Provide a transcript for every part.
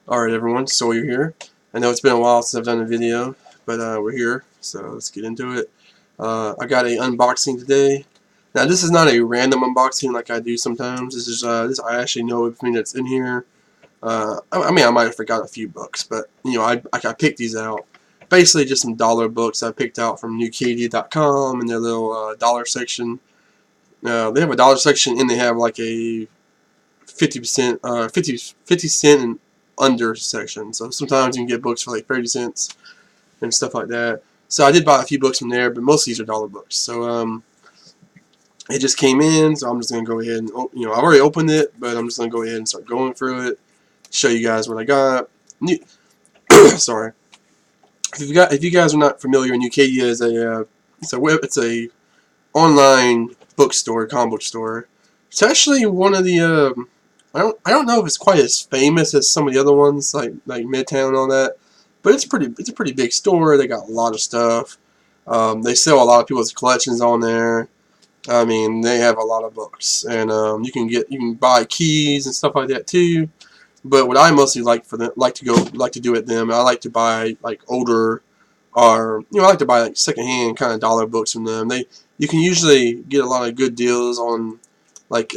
Alright everyone, so you're here. I know it's been a while since I've done a video, but we're here, so let's get into it. I got a unboxing today. Now this is not a random unboxing like I do sometimes. This is I actually know everything that's in here. I mean I might have forgot a few books, but you know I picked these out. Basically just some dollar books I picked out from newcadia.com and their little dollar section. They have a dollar section and they have like a 50% 50 cent and under section. So sometimes you can get books for like 30 cents and stuff like that. So I did buy a few books from there, but most of these are dollar books. So it just came in, so I'm just gonna go ahead and I've already opened it, but I'm just gonna go ahead and start going through it, show you guys what I got. Sorry, if you guys are not familiar, Nucadia is it's a online bookstore, comic book store. It's actually one of the I don't know if it's quite as famous as some of the other ones like Midtown and all that, but it's a pretty big store. They got a lot of stuff. They sell a lot of people's collections on there. I mean, they have a lot of books, and you can buy keys and stuff like that too. But what I mostly like to do at them, I like to buy like older, or I like to buy like secondhand kind of dollar books from them. You can usually get a lot of good deals on like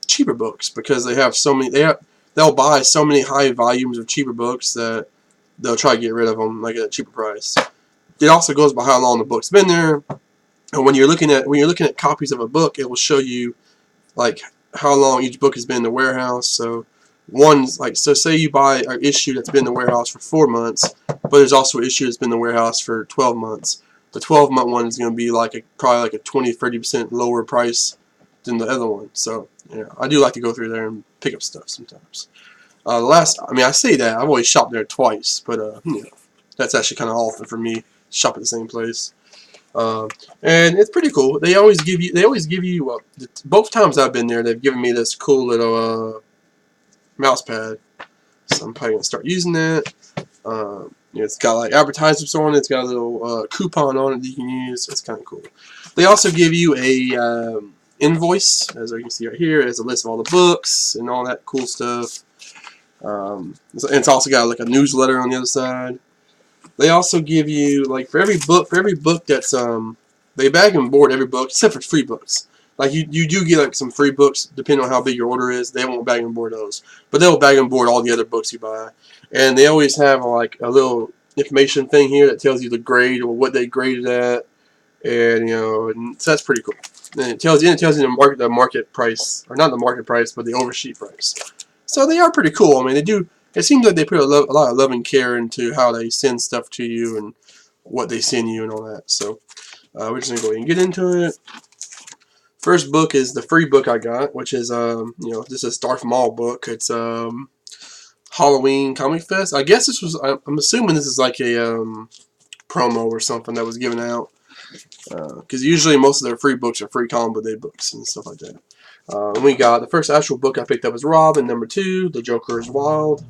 cheaper books because they have so many. They'll buy so many high volumes of cheaper books that they'll try to get rid of them like at a cheaper price. It also goes by how long the book's been there. And when you're looking at copies of a book, it will show you like how long each book has been in the warehouse. So say you buy an issue that's been in the warehouse for 4 months, but there's also an issue that's been in the warehouse for 12 months. The 12-month one is going to be probably like a 20-30% lower price than the other one. So yeah, I do like to go through there and pick up stuff sometimes. I say that I've always shopped there twice, but that's actually kind of often for me. Shop at the same place. And it's pretty cool. They always give you both times I've been there, they've given me this cool little mouse pad. So I'm probably gonna start using that. It's got like advertisements on it. It's got a little coupon on it that you can use. It's kind of cool. They also give you a invoice, as you can see right here. It has a list of all the books and all that cool stuff. It's also got like a newsletter on the other side. They also give you like for every book that's they bag and board every book except for free books. Like you do get like some free books depending on how big your order is. They won't bag and board those, but they'll bag and board all the other books you buy. And they always have like a little information thing here that tells you the grade or what they graded at, and and so that's pretty cool. And it tells you the market price, or not the market price, but the oversheet price. So they are pretty cool. I mean, they do. It seems like they put a lot of love and care into how they send stuff to you and what they send you and all that. So we're just gonna go ahead and get into it. First book is the free book I got, which is this is Darth Maul book. It's Halloween Comic Fest. I guess this was. I'm assuming this is like a promo or something that was given out. Because usually most of their free books are free comic book day books and stuff like that. We got the first actual book I picked up was Robin, #2, The Joker is Wild.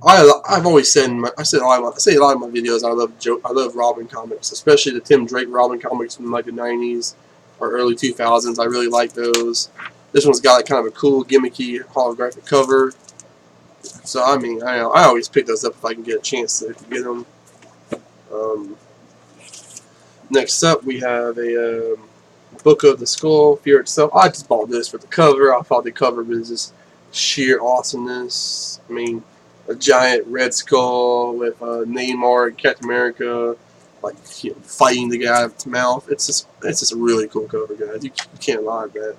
I've always said I say a lot of my videos I love Robin comics, especially the Tim Drake Robin comics from like the 90s or early 2000s. I really like those. This one's got like kind of a cool gimmicky holographic cover. So I mean I always pick those up if I can get a chance to get them. Next up we have a Book of the Skull, Fear Itself. I just bought this for the cover. I thought the cover was just sheer awesomeness. I mean, a giant red skull with Neymar and Captain America, like fighting the guy with his mouth. It's just a really cool cover, guys. You can't lie with that.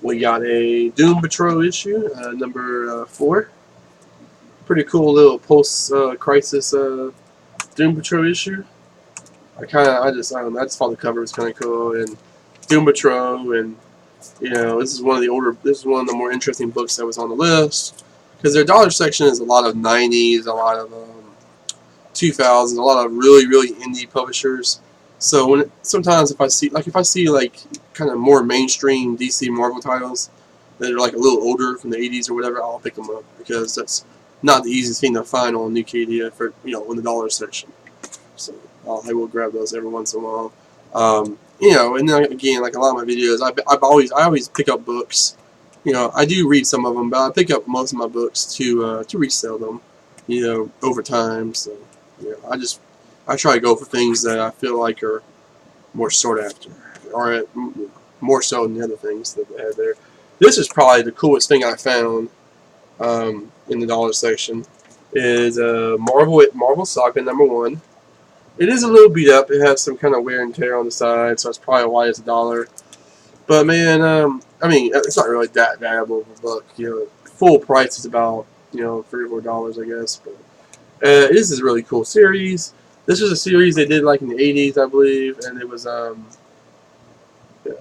We got a Doom Patrol issue, #4. Pretty cool little post-crisis Doom Patrol issue. I don't know, I just thought the cover was kind of cool, and Doom Patrol, and this is one of the more interesting books that was on the list because their dollar section is a lot of 90s, a lot of 2000s, a lot of really indie publishers. So sometimes if I see kind of more mainstream DC Marvel titles that are like a little older from the 80s or whatever, I'll pick them up because that's not the easiest thing to find on Nucadia for in the dollar section. So I will grab those every once in a while. And then again, like a lot of my videos, I always pick up books you know, I do read some of them, but I pick up most of my books to resell them, you know, over time. So, you know, I try to go for things that I feel like are more sought after, or more so than the other things that they had there. This is probably the coolest thing I found in the dollar section. Is Marvel Saga #1. It is a little beat up. It has some kind of wear and tear on the side, so that's probably why it's $1. But man, I mean, it's not really that valuable of a book. You know, full price is about, you know, $3 or $4, I guess. But this is a really cool series. This was a series they did like in the '80s, I believe, and it was yeah.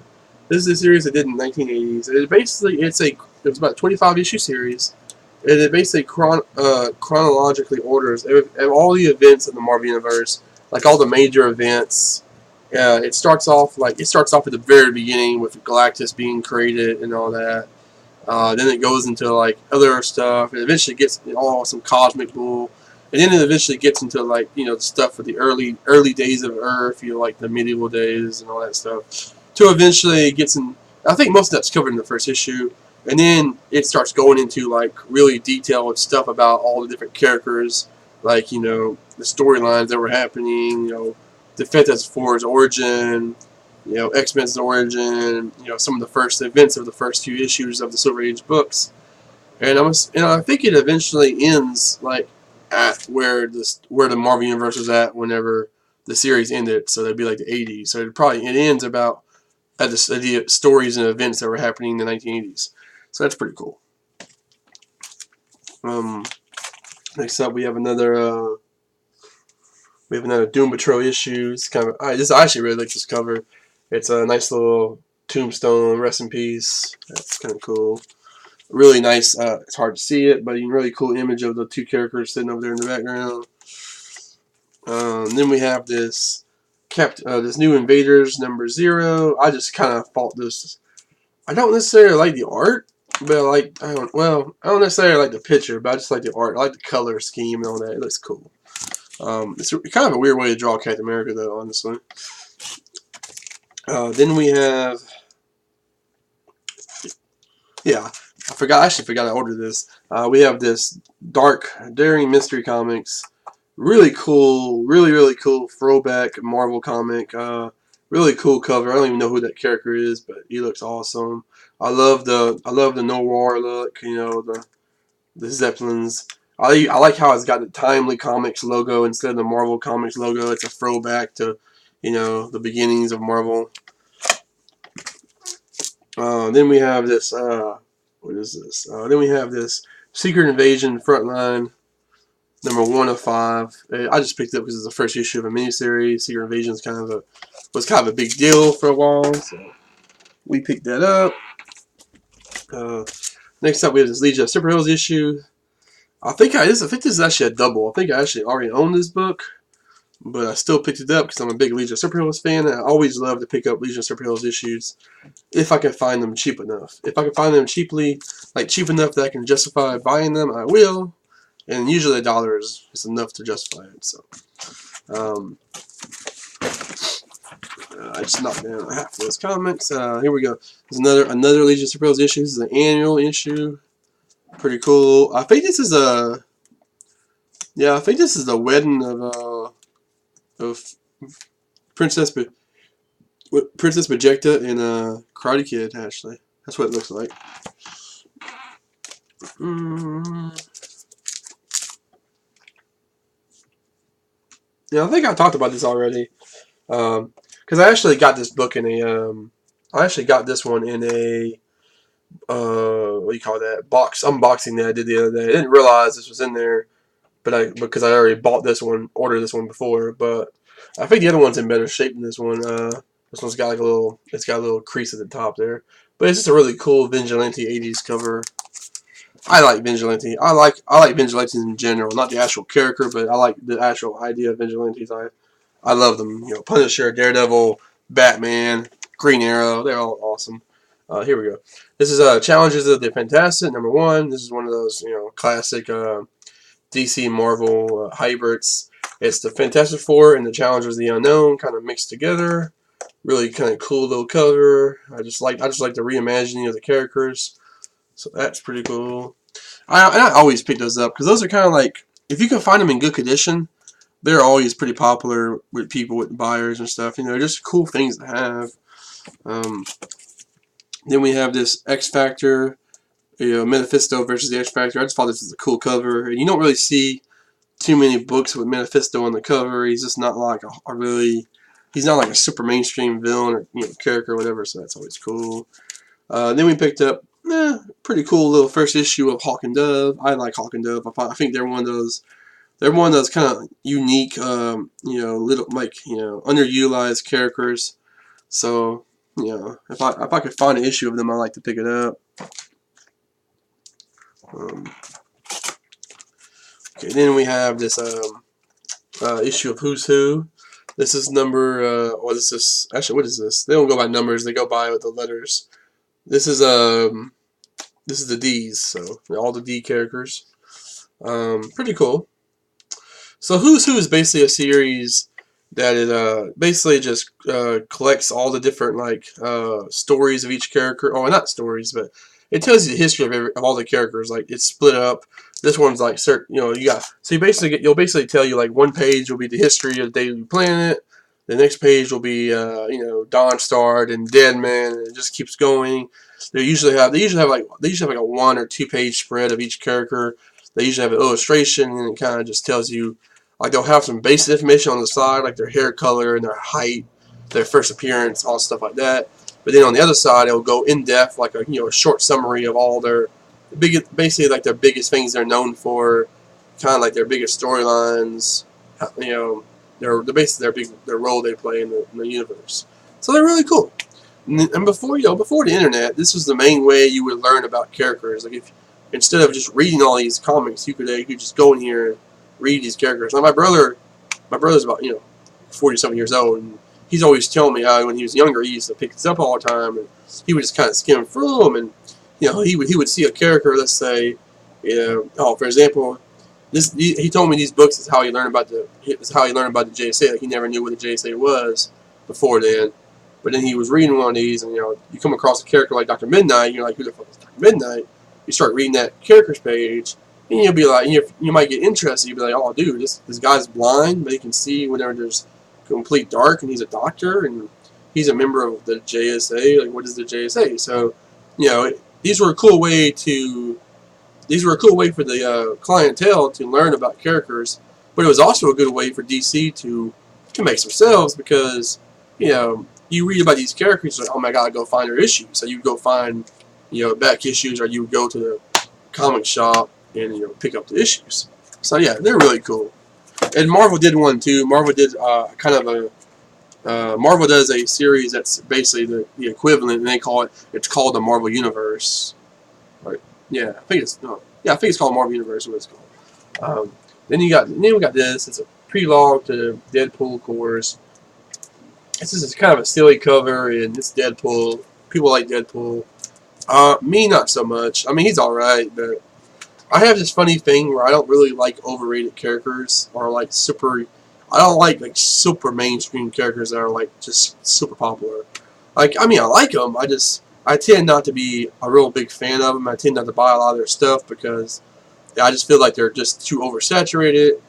This is a series they did in the 1980s. It basically it was about a 25-issue series, and it basically chronologically orders all the events in the Marvel Universe, like all the major events. It starts off at the very beginning with Galactus being created and all that. Then it goes into like other stuff. It eventually gets all some cosmic bull, and then it eventually gets into like, you know, stuff for the early days of Earth, you know, like the medieval days and all that stuff. To eventually it gets in. I think most of that's covered in the first issue, and then it starts going into like really detailed stuff about all the different characters, like, you know, the storylines that were happening. You know, the Fantastic Four's origin, you know, X-Men's origin, you know, some of the first events of the first few issues of the Silver Age books, and I think it eventually ends like at where the Marvel Universe was at whenever the series ended. So that'd be like the '80s. So it ends about at the stories and events that were happening in the 1980s. So that's pretty cool. Um, Next up, we have another Doom Patrol issue. It's kind of I actually really like this cover. It's a nice little tombstone, rest in peace. That's kind of cool. Really nice. It's hard to see it, but a really cool image of the two characters sitting over there in the background. Then we have this this new Invaders #0. I just kind of thought this. I don't necessarily like the art, but I don't necessarily like the picture, but I just like the art. I like the color scheme and all that. It looks cool. It's kind of a weird way to draw Captain America, though, honestly. Then we have, yeah, I actually forgot I ordered this. We have this Dark Daring Mystery Comics. Really cool, really cool throwback Marvel comic. Really cool cover. I don't even know who that character is, but he looks awesome. I love the Noir look. You know, the Zeppelins. I like how it's got the Timely Comics logo instead of the Marvel Comics logo. It's a throwback to, you know, the beginnings of Marvel. Then we have this. What is this? Then we have this Secret Invasion Frontline #1 of 5. I just picked it up because it's the first issue of a miniseries. Secret Invasion was kind of a big deal for a while, so we picked that up. Next up, we have this Legion of Superheroes issue. I think this is actually a double. I think I actually already own this book, but I still picked it up because I'm a big Legion of Superheroes fan, and I always love to pick up Legion of Superheroes issues if I can find them cheap enough. If I can find them cheap enough that I can justify buying them, I will. And usually $1 is enough to justify it. So, I just knocked down half of those comics. Here we go. There's another Legion of Superheroes issue. This is an annual issue. Pretty cool. I think this is the wedding of Princess Bajecta and Karate Kid. Actually, that's what it looks like. Yeah, I think I talked about this already. Because I actually got this book in I actually got this one in a what do you call that, box unboxing that I did the other day. I didn't realize this was in there, because I already ordered this one before. But I think the other one's in better shape than this one. This one's got it's got a little crease at the top there. But it's just a really cool Vigilante '80s cover. I like Vigilante. I like Vigilantes in general, not the actual character, but I like the actual idea of Vigilantes. I love them. You know, Punisher, Daredevil, Batman, Green Arrow. They're all awesome. Here we go. This is Challenges of the Fantastic #1. This is one of those, you know, classic DC Marvel hybrids. It's the Fantastic Four and the Challengers of the Unknown kind of mixed together. Really kind of cool little cover. I just like the reimagining of the characters. So that's pretty cool. I always pick those up because those are kind of like, if you can find them in good condition, they're always pretty popular with people, with buyers and stuff. You know, just cool things to have. Um, then we have this XFactor, you know, Mephisto versus the XFactor. I just thought this was a cool cover. And you don't really see too many books with Mephisto on the cover. He's just not like a really, he's not like a super mainstream villain or, you know, character or whatever. So that's always cool. Then we picked up pretty cool little first issue of Hawk and Dove. I like Hawk and Dove. I think they're one of those. They're one of those kind of unique, you know, little like, you know, underutilized characters. So, you know, if I could find an issue of them, I like to pick it up. Okay, then we have this issue of Who's Who. This is number. What is this? Actually, what is this? They don't go by numbers. They go by the letters. This is the D's. So all the D characters. Pretty cool. So Who's Who is basically a series that it basically just collects all the different like stories of each character. Oh, not stories, but it tells you the history of all the characters. Like it's split up. This one's like certain, you know, you got, so you'll basically tell you like one page will be the history of the Daily Planet. The next page will be you know, Dawnstar and Deadman, and it just keeps going. They usually have like a 1 or 2 page spread of each character. They usually have an illustration, and it kind of just tells you, like, they'll have some basic information on the side, like their hair color and their height, their first appearance, all stuff like that. But then on the other side, it'll go in depth, like a short summary of all their basically like their biggest things they're known for, kind of like their biggest storylines, you know, basically their role they play in the universe. So they're really cool. And before the internet, this was the main way you would learn about characters. Like if instead of just reading all these comics, you could just go in here and read these characters. Like my brother's about 40-something years old, and he's always telling me how when he was younger he used to pick this up all the time, and he would just kind of skim through them, and he would see a character, let's say, for example, he told me these books is how he learned about the JSA. Like he never knew what the JSA was before then. But then he was reading one of these, and you come across a character like Dr. Midnight, and you're like, who the fuck is Dr. Midnight? You start reading that character's page, and you'll be like, you might get interested. You'll be like, oh, dude, this guy's blind, but he can see whenever there's complete dark, and he's a doctor, and he's a member of the JSA. Like, what is the JSA? So, these were a cool way for the clientele to learn about characters, but it was also a good way for DC to make some sales because, you read about these characters, like, oh my god, go find their issues. So you go find, back issues, or you would go to the comic shop and pick up the issues. So yeah, they're really cool. And Marvel did one too. Marvel did Marvel does a series that's basically the equivalent, and it's called the Marvel Universe. Right? Yeah, I think it's called Marvel Universe. What it's called. Then we got this. It's a prelogue to Deadpool, of course. This is kind of a silly cover, and it's Deadpool. People like Deadpool. Me, not so much. I mean, he's alright, but I have this funny thing where I don't really like overrated characters, or like I don't like super mainstream characters that are like just super popular. Like, I mean, I like them. I tend not to be a real big fan of them. I tend not to buy a lot of their stuff because I just feel like they're just too oversaturated,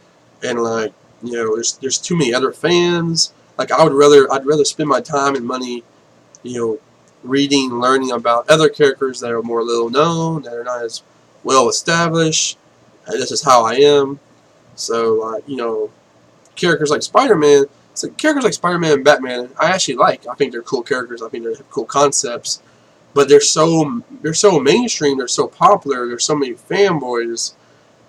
and like, there's too many other fans. Like, I'd rather spend my time and money, reading, learning about other characters that are more little known, that are not as well established. And this is how I am. So, characters like Spider-Man, and Batman, I actually like. I think they're cool characters. I think they have cool concepts. But they're so mainstream. They're so popular. There's so many fanboys.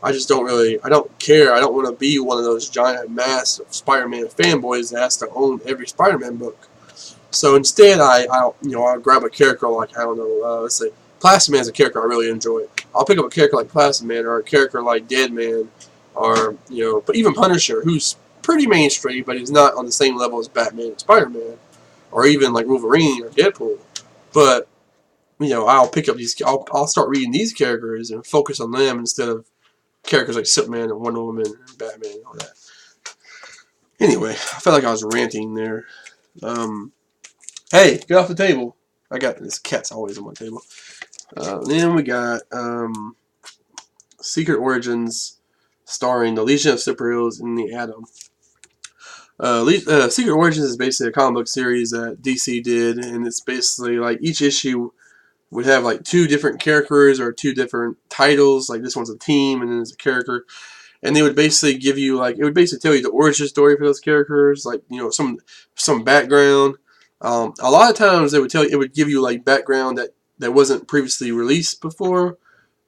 I don't care. I don't want to be one of those giant mass of Spider-Man fanboys that has to own every Spider-Man book. So instead, I'll grab a character like, I don't know, let's say Plastic Man is a character I really enjoy. I'll pick up a character like Plastic Man, or a character like Deadman, or but even Punisher, who's pretty mainstream, but he's not on the same level as Batman and Spider-Man, or even like Wolverine or Deadpool. But I'll pick up I'll start reading these characters and focus on them instead of characters like Superman and Wonder Woman and Batman and all that. Anyway, I felt like I was ranting there. Hey, get off the table. This cat's always on my table. Then we got Secret Origins, starring the Legion of Superheroes and the Atom. Secret Origins is basically a comic book series that DC did, and it's basically like each issue would have like two different characters or two different titles. Like this one's a team, and then there's a character, and they would basically give you like it would basically tell you the origin story for those characters, like some background. A lot of times they would tell you, it would give you like background that wasn't previously released before,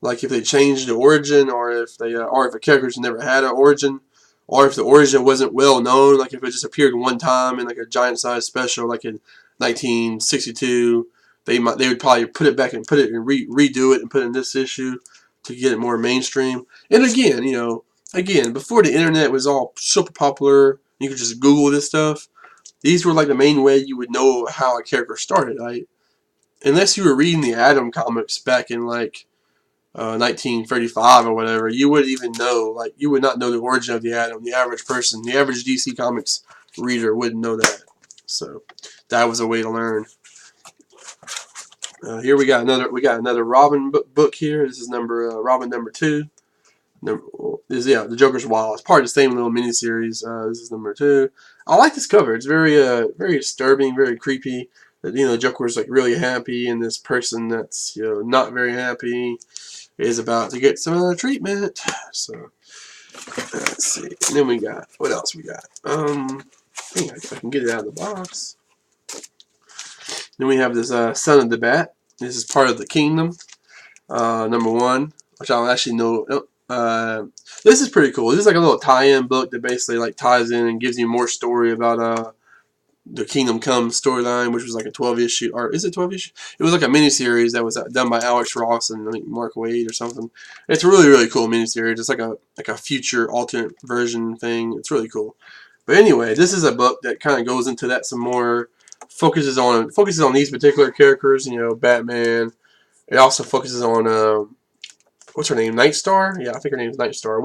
like if they changed the origin, or if a character's never had an origin, or if the origin wasn't well known, like if it just appeared one time in like a giant size special, like in 1962. They would probably put it back and redo it and put it in this issue to get it more mainstream. And again, before the internet was all super popular, you could just Google this stuff. These were like the main way you would know how a character started. Like, unless you were reading the Atom comics back in like 1935 or whatever, you wouldn't even know. Like, you would not know the origin of the Atom. The average person, the average DC Comics reader, wouldn't know that. So that was a way to learn. Here we got another Robin book here. This is Robin number 2. The Joker's Wild. It's part of the same little miniseries. This is number 2. I like this cover. It's very disturbing, very creepy. That the Joker's like really happy, and this person that's not very happy is about to get some treatment. So let's see. And then we got what else we got? I think I can get it out of the box. Then we have this Son of the Bat. This is part of the Kingdom, number 1, which I don't actually know. This is pretty cool. This is like a little tie-in book that basically like ties in and gives you more story about the Kingdom Come storyline, which was like a 12-issue, or is it 12-issue? It was like a miniseries that was done by Alex Ross and I think Mark Waid or something. It's a really cool miniseries. It's like a future alternate version thing. It's really cool. But anyway, this is a book that kind of goes into that some more. Focuses on these particular characters, Batman. It also focuses on what's her name, Nightstar? Yeah, I think her name is Nightstar.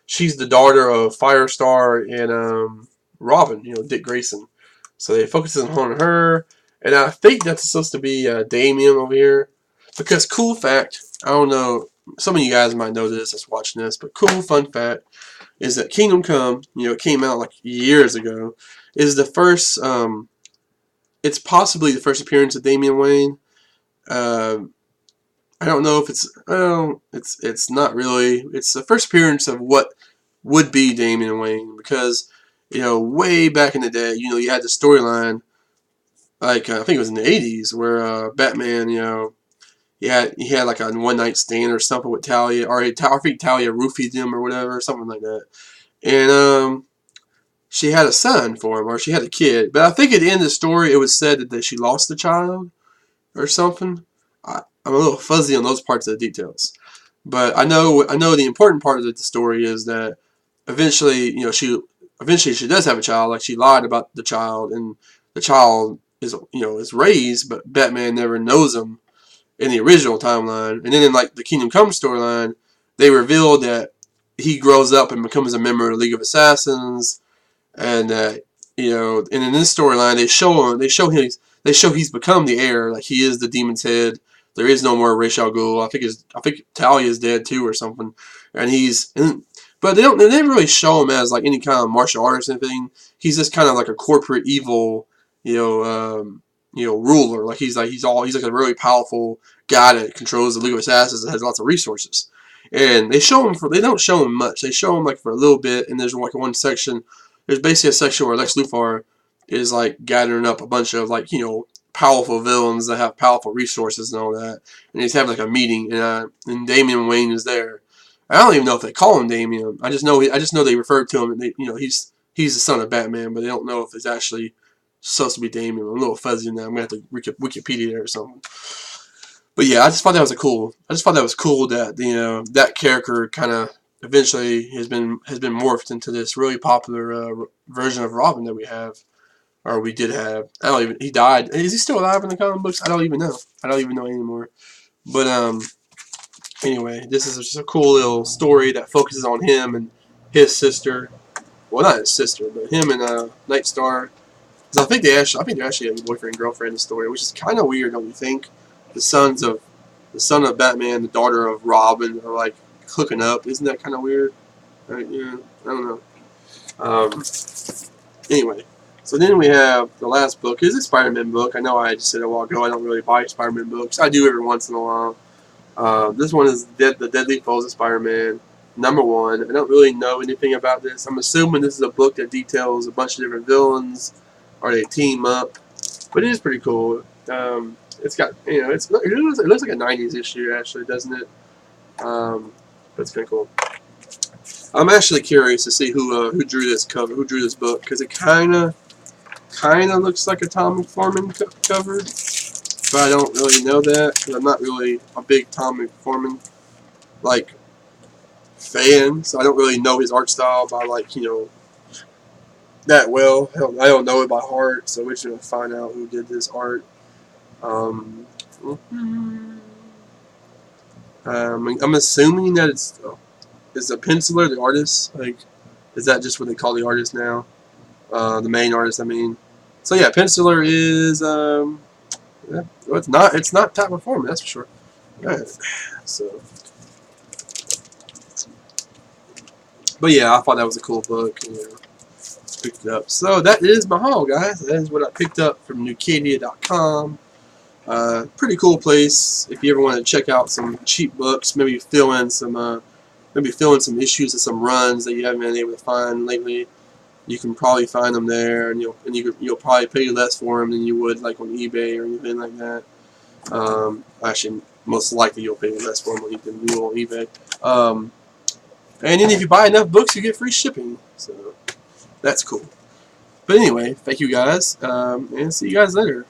She's the daughter of Firestar and Robin, Dick Grayson. So it focuses on her, and I think that's supposed to be Damian over here. Because cool fact, I don't know, some of you guys might know this that's watching this, but cool fun fact is that Kingdom Come, it came out like years ago, is the first. It's possibly the first appearance of Damian Wayne. I don't know if it's not really. It's the first appearance of what would be Damian Wayne, because way back in the day, you had the storyline like I think it was in the 80s where Batman, he had like a one night stand or something with Talia, or I think Talia roofied him or whatever, something like that, and she had a son for him, or she had a kid. But I think at the end of the story, it was said that she lost the child or something. I'm a little fuzzy on those parts of the details. But I know the important part of the story is that eventually, she does have a child. Like, she lied about the child, and the child is raised, but Batman never knows him in the original timeline. And then in like the Kingdom Come storyline, they revealed that he grows up and becomes a member of the League of Assassins. And and in this storyline, they show he's become the heir, like he is the Demon's Head. There is no more Ra's al Ghul. I think Talia is dead too or something. But they never really show him as like any kind of martial artist or anything. He's just kind of like a corporate evil, ruler. Like he's like a really powerful guy that controls the League of Assassins and has lots of resources. And they don't show him much. They show him like for a little bit, and there's like one section. There's basically a section where Lex Luthor is like gathering up a bunch of like powerful villains that have powerful resources and all that, and he's having like a meeting, and Damian Wayne is there. I don't even know if they call him Damian. I just know they refer to him, and he's the son of Batman, but they don't know if it's actually supposed to be Damian. I'm a little fuzzy now. I'm gonna have to Wikipedia there or something. But yeah, I just thought that was cool that that character kind of eventually has been morphed into this really popular version of Robin that we have, or we did have. He died. Is he still alive in the comic books? I don't even know. I don't even know anymore. But anyway, this is just a cool little story that focuses on him and his sister. Well, not his sister, but him and Nightstar. Because I think they're actually a boyfriend and girlfriend in the story, which is kind of weird, don't you think? The sons of the son of Batman, the daughter of Robin are like hooking up. Isn't that kind of weird? Yeah, I don't know. Anyway, so then we have the last book. It's a Spider-Man book. I know I just said a while ago I don't really buy Spider-Man books. I do every once in a while. This one is The Deadly Foes of Spider-Man, #1. I don't really know anything about this. I'm assuming this is a book that details a bunch of different villains, or they team up. But it is pretty cool. It's got, it looks like a '90s issue actually, doesn't it? But it's kind of cool. I'm actually curious to see who drew this cover, who drew this book, because it kind of looks like a Tom McFarlane cover, but I don't really know that because I'm not really a big Tom McFarlane fan, so I don't really know his art style by that well. I don't know it by heart, so we're just gonna find out who did this art. I'm assuming that is the penciler the artist? Is that just what they call the artist now? The main artist, I mean. So yeah, penciler is yeah, well, it's not Tom McFarlane, that's for sure. Right. So, but yeah, I thought that was a cool book. Picked it up. So that is my haul, guys. That is what I picked up from Nucadia.com. Pretty cool place. If you ever want to check out some cheap books, maybe fill in some issues of some runs that you haven't been able to find lately, you can probably find them there, and you'll probably pay less for them than you would like on eBay or anything like that. Actually, most likely you'll pay less for them than you will on eBay. And then if you buy enough books, you get free shipping. So that's cool. But anyway, thank you guys, and see you guys later.